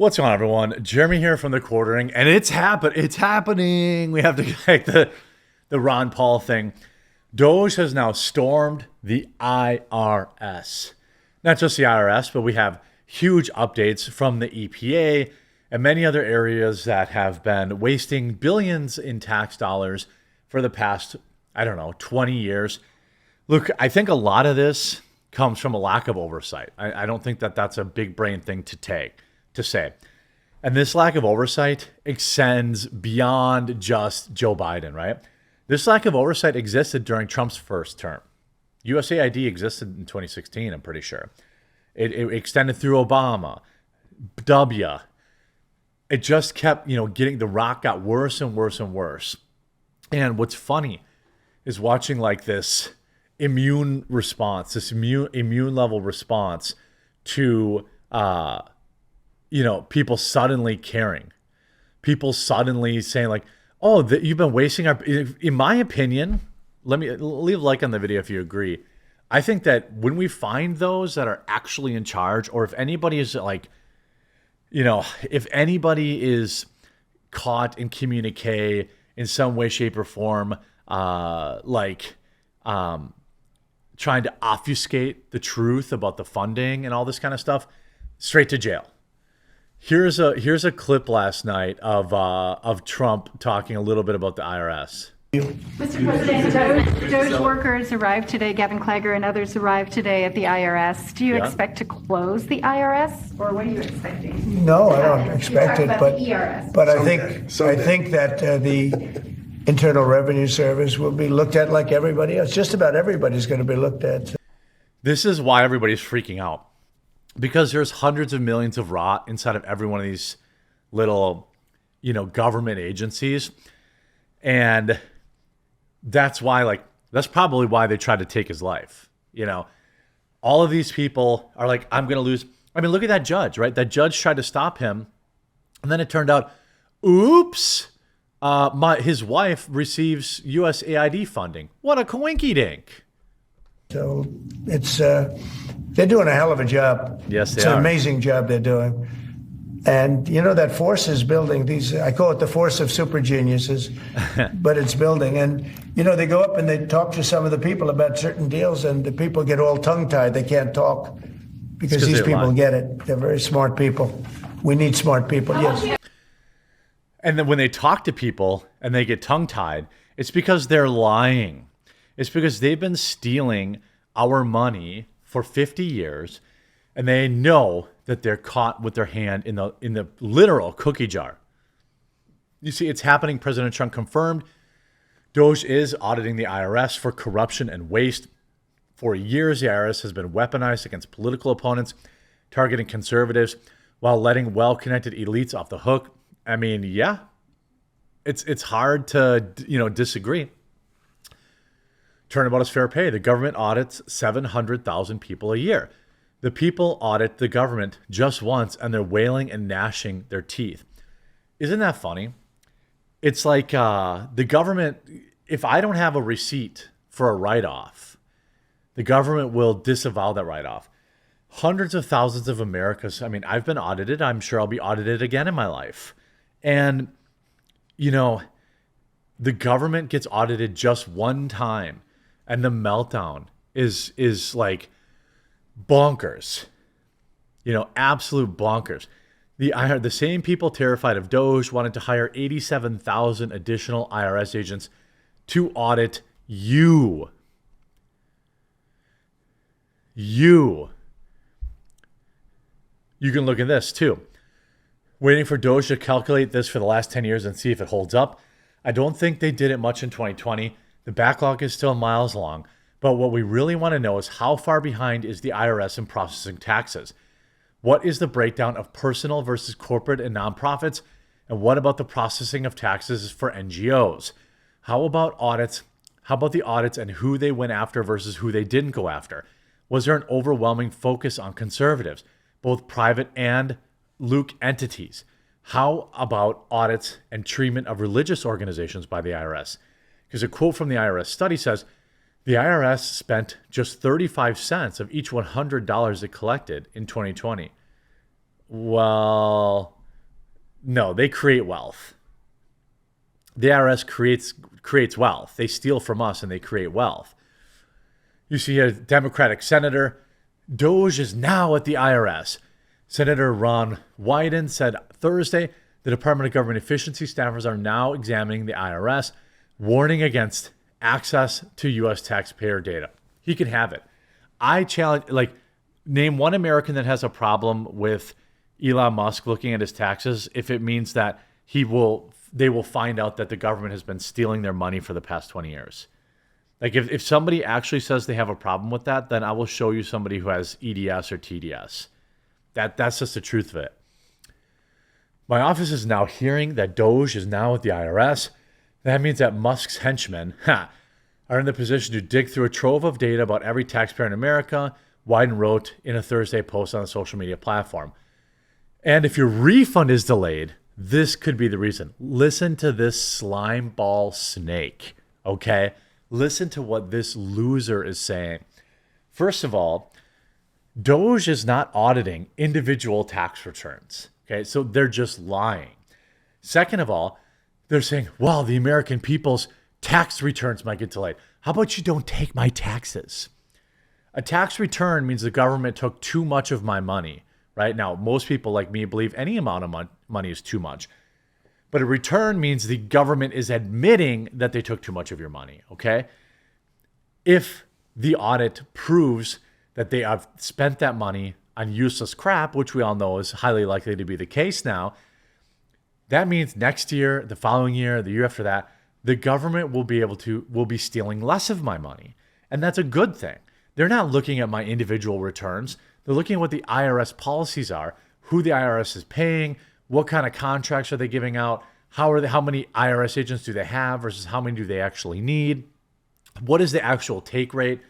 What's going on, everyone? Jeremy here from the Quartering, and it's happening. We have to get the Ron Paul thing. DOGE has now stormed the IRS. Not just the IRS, but we have huge updates from the EPA and many other areas that have been wasting billions in tax dollars for the past, 20 years. Look, I think a lot of this comes from a lack of oversight. I don't think that that's a big brain thing to say. And this lack of oversight extends beyond just Joe Biden, right? This lack of oversight existed during Trump's first term. USAID existed in 2016, I'm pretty sure. It extended through Obama, W. It just kept, the rock got worse and worse and worse. And what's funny is watching like this immune response, this immune level response to, people suddenly caring, people suddenly saying like, oh, you've been wasting our, in my opinion, leave a like on the video if you agree. I think that when we find those that are actually in charge, or if anybody is like, if anybody is caught in communique in some way, shape, or form, trying to obfuscate the truth about the funding and all this kind of stuff, straight to jail. Here's a clip last night of Trump talking a little bit about the IRS. Mr. President, DOGE workers arrived today, Gavin Clagger and others arrived today at the IRS. Do you expect to close the IRS, or what are you expecting? No, I don't expect it, but I think that the Internal Revenue Service will be looked at like everybody else. Just about everybody's going to be looked at. This is why everybody's freaking out, because there's hundreds of millions of rot inside of every one of these little, government agencies, and that's probably why they tried to take his life. All of these people are like, I'm going to lose. I mean, look at that judge, right? That judge tried to stop him, and then it turned out, oops, his wife receives USAID funding. What a coinky dink. So it's they're doing a hell of a job. Yes, they It's an are. amazing job they're doing. And that force is building. I call it the force of super geniuses, but it's building. And they go up and they talk to some of the people about certain deals, and the people get all tongue-tied. They can't talk because these people lying. get it. They're very smart people. We need smart people. Yes. And then when they talk to people and they get tongue-tied, it's because they're lying. It's because they've been stealing our money for 50 years, and they know that they're caught with their hand in the literal cookie jar. You see, it's happening. President Trump confirmed DOGE is auditing the IRS for corruption and waste. For years, the IRS has been weaponized against political opponents, targeting conservatives while letting well-connected elites off the hook. I mean, yeah, it's hard to disagree. Turnabout is fair pay. The government audits 700,000 people a year. The people audit the government just once, and they're wailing and gnashing their teeth. Isn't that funny? It's like the government, if I don't have a receipt for a write-off, the government will disavow that write-off. Hundreds of thousands of Americans, I've been audited. I'm sure I'll be audited again in my life. And, the government gets audited just one time, and the meltdown is like bonkers, absolute bonkers. The same people terrified of DOGE wanted to hire 87,000 additional IRS agents to audit you. You can look at this too. Waiting for DOGE to calculate this for the last 10 years and see if it holds up. I don't think they did it much in 2020. The backlog is still miles long. But what we really want to know is how far behind is the IRS in processing taxes? What is the breakdown of personal versus corporate and nonprofits? And what about the processing of taxes for NGOs? How about audits? How about the audits and who they went after versus who they didn't go after? Was there an overwhelming focus on conservatives, both private and Luke entities? How about audits and treatment of religious organizations by the IRS? Because a quote from the IRS study says, the IRS spent just 35 cents of each $100 it collected in 2020. Well, no, they create wealth. The IRS creates wealth. They steal from us and they create wealth. You see a Democratic senator. DOGE is now at the IRS. Senator Ron Wyden said Thursday the Department of Government Efficiency staffers are now examining the IRS, warning against access to U.S. taxpayer data. He can have it. I challenge, name one American that has a problem with Elon Musk looking at his taxes if it means that they will find out that the government has been stealing their money for the past 20 years. Like if somebody actually says they have a problem with that, then I will show you somebody who has EDS or TDS. That's just the truth of it. My office is now hearing that DOGE is now at the IRS. That means that Musk's henchmen are in the position to dig through a trove of data about every taxpayer in America, Wyden wrote in a Thursday post on a social media platform. And if your refund is delayed, this could be the reason. Listen to this slime ball snake, okay? Listen to what this loser is saying. First of all, DOGE is not auditing individual tax returns, okay? So they're just lying. Second of all, they're saying, well, the American people's tax returns might get delayed. How about you don't take my taxes? A tax return means the government took too much of my money. Right now, most people like me believe any amount of money is too much. But a return means the government is admitting that they took too much of your money, okay? If the audit proves that they have spent that money on useless crap, which we all know is highly likely to be the case now, that means next year, the following year, the year after that, the government will be stealing less of my money. And that's a good thing. They're not looking at my individual returns. They're looking at what the IRS policies are, who the IRS is paying, what kind of contracts are they giving out, how many IRS agents do they have versus how many do they actually need, what is the actual take rate,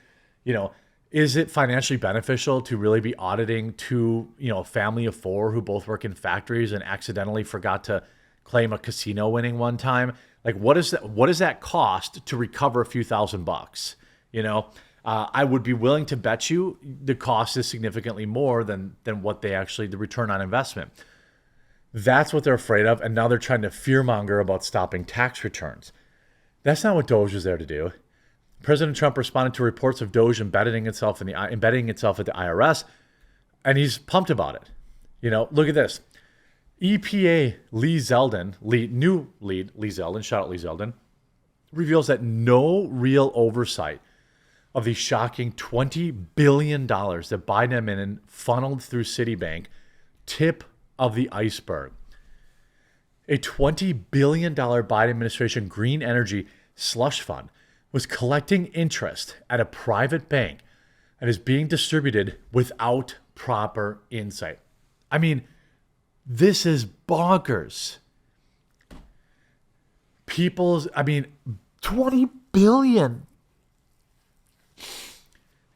is it financially beneficial to really be auditing a family of four who both work in factories and accidentally forgot to claim a casino winning one time? Like what does that cost to recover a few $1,000? I would be willing to bet you the cost is significantly more than what the return on investment. That's what they're afraid of, and now they're trying to fearmonger about stopping tax returns. That's not what DOGE is there to do. President Trump responded to reports of DOGE embedding itself at the IRS, and he's pumped about it. Look at this. EPA Lee Zeldin, shout out Lee Zeldin, reveals that no real oversight of the shocking $20 billion that Biden admin funneled through Citibank, tip of the iceberg. A $20 billion Biden administration green energy slush fund was collecting interest at a private bank and is being distributed without proper insight. I mean, this is bonkers. 20 billion.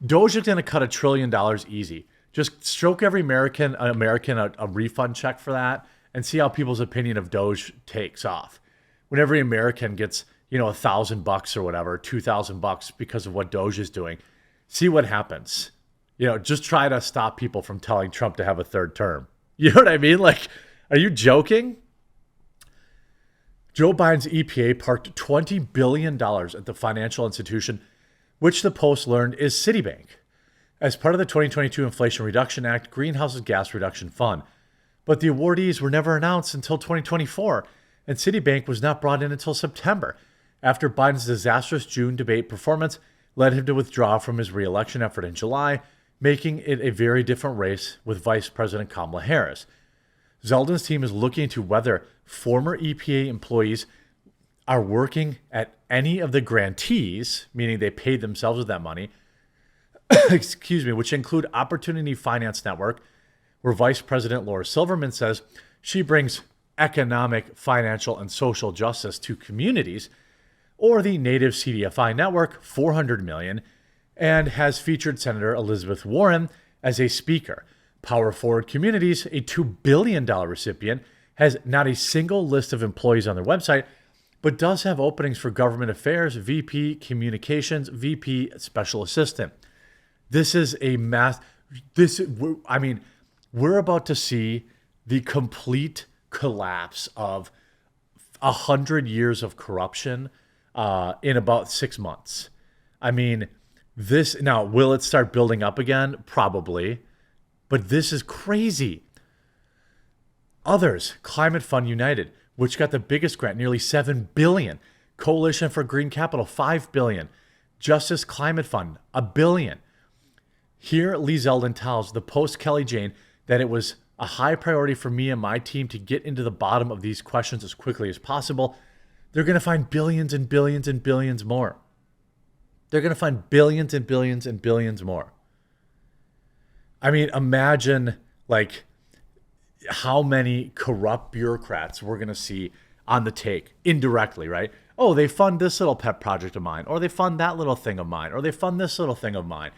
DOGE is going to cut $1 trillion easy. Just stroke every American a refund check for that and see how people's opinion of DOGE takes off. When every American gets, $1,000 or whatever, $2,000 because of what DOGE is doing, see what happens. Just try to stop people from telling Trump to have a third term. You know what I mean? Like, are you joking? Joe Biden's EPA parked $20 billion at the financial institution, which the Post learned is Citibank, as part of the 2022 Inflation Reduction Act Greenhouse Gas Reduction Fund. But the awardees were never announced until 2024, and Citibank was not brought in until September, after Biden's disastrous June debate performance led him to withdraw from his re-election effort in July, making it a very different race with Vice President Kamala Harris. Zeldin's team is looking into whether former EPA employees are working at any of the grantees, meaning they paid themselves with that money, which include Opportunity Finance Network, where Vice President Laura Silverman says she brings economic, financial, and social justice to communities, or the Native CDFI Network, $400 million, and has featured Senator Elizabeth Warren as a speaker. Power Forward Communities, a $2 billion recipient, has not a single list of employees on their website, but does have openings for government affairs, VP communications, VP special assistant. This is a we're about to see the complete collapse of 100 years of corruption in about 6 months. I mean, this now, will it start building up again? Probably. But this is crazy. Others, Climate Fund United, which got the biggest grant, nearly $7 billion. Coalition for Green Capital, $5 billion. Justice Climate Fund, $1 billion. Here, Lee Zeldin tells the Post Kelly Jane that it was a high priority for me and my team to get into the bottom of these questions as quickly as possible. They're going to find billions and billions and billions more. They're going to find billions and billions and billions more. I mean, imagine like how many corrupt bureaucrats we're going to see on the take indirectly, right? Oh, they fund this little pet project of mine, or they fund that little thing of mine, or they fund this little thing of mine.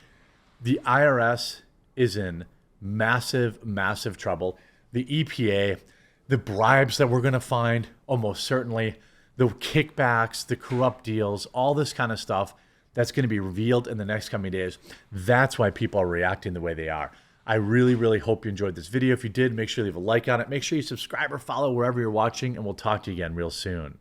The IRS is in massive, massive trouble. The EPA, the bribes that we're going to find, almost certainly, the kickbacks, the corrupt deals, all this kind of stuff that's going to be revealed in the next coming days. That's why people are reacting the way they are. I really, really hope you enjoyed this video. If you did, make sure you leave a like on it. Make sure you subscribe or follow wherever you're watching, and we'll talk to you again real soon.